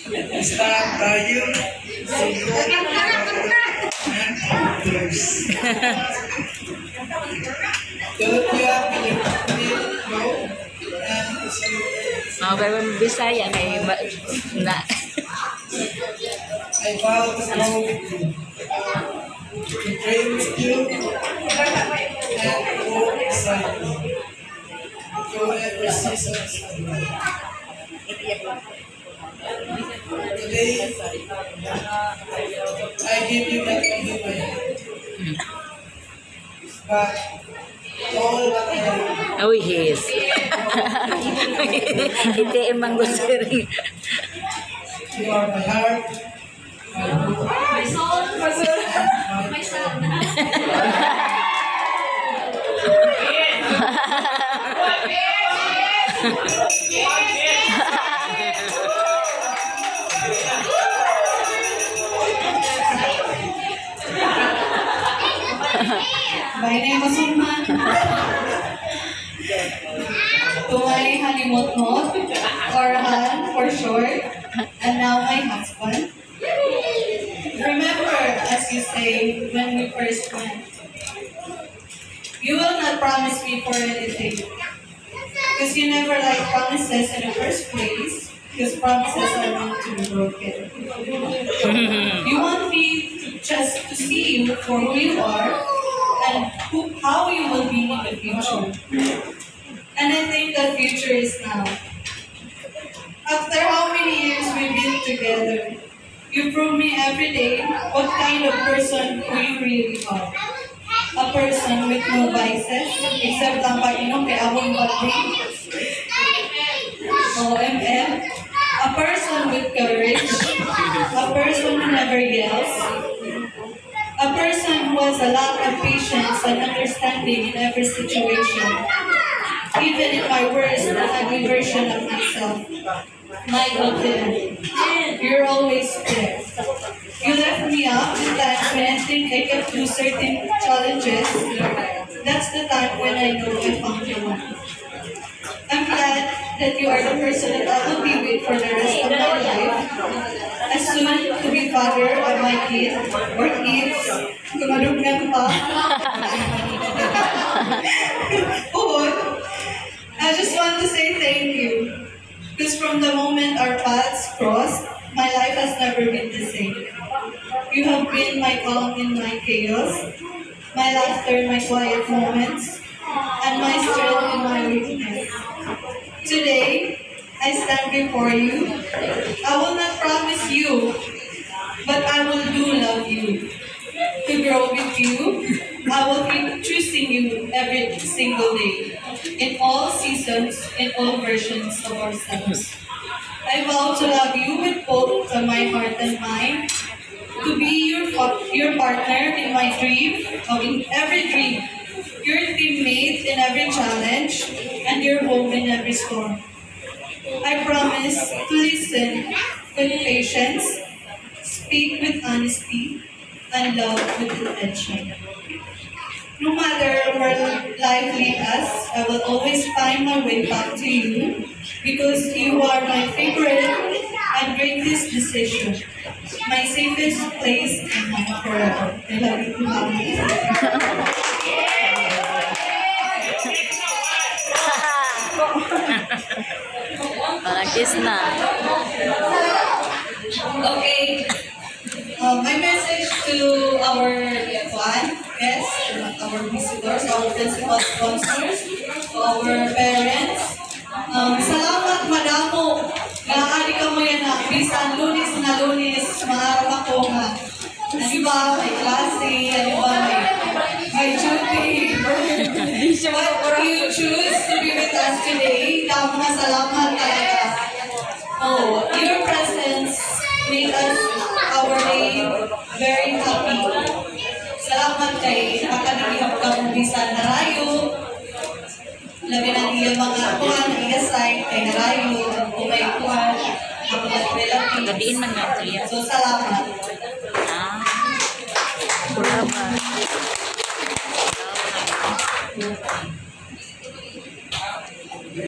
Start tayo. Pero Bisaya kay na. I vow to go with you, to pray with you, and to go beside you, through every season of life. Today, I give you not only my hand, but all what I have. Oh, yes. Ito emang gusto rin. You are my heart, my hope, My soul. My soul. My soul. My name is Umman. To my halimot-mot, or Han for short, and now my husband. Remember, as you say, when we first met, you will not promise me for anything. Because you never like promises in the first place, because promises are meant to be broken. You want me to see you for who you are, and how you will be in the future. And I think the future is now. After how many years we've been together, you prove me every day what kind of person who you really are. A person with no vices, except ang pag-inom kay abong bading. OMM. A person with courage. A person who never yells. A person who has a lot of patience and understanding in every situation. Even in my worst and ugly version of myself. My confidence. You're always there. You left me up in times when I think I can do certain challenges. That's the time when I know I found the one. I'm glad that you are the person that I will be with for the rest of my life. As soon to be father of my kid or kids, kumadugnan pa. I just want to say thank you. Because from the moment our paths crossed, my life has never been the same. You have been my calm in my chaos, my laughter in my quiet moments, and my strength in my weakness. Today, I stand before you. I will not promise you, but I will do love you. To grow with you, I will keep choosing you every single day, in all seasons, in all versions of ourselves. I vow to love you with both of my heart and mind, to be your partner in my dream, in every dream, your teammate in every challenge, and your home in every storm. I promise to listen with patience, speak with honesty, and love with intention. No matter where life leads us, I will always find my way back to you because you are my favorite and greatest decision, my safest place in my forever. I love you, Mommy. Parang kiss na. Okay. My message to our guests, our visitors, our principal sponsors, our parents. Salamat madamo. Gaari ka mo yan na. Bisan lunes na lunes, maaraw ako nga. Ano ba, may klase, ano ba, may duty. What you choose to be with us today, damo na salamat talaga. Oh, your presence made us our day very happy. Salamat kay nakanigihap ka mong bisan na rayo. Labi na niya mga kuhan na i-assign kay Narayo, kung may kuhan, ang mga relatives. Gadiin man nga siya. So, salamat. Salamat.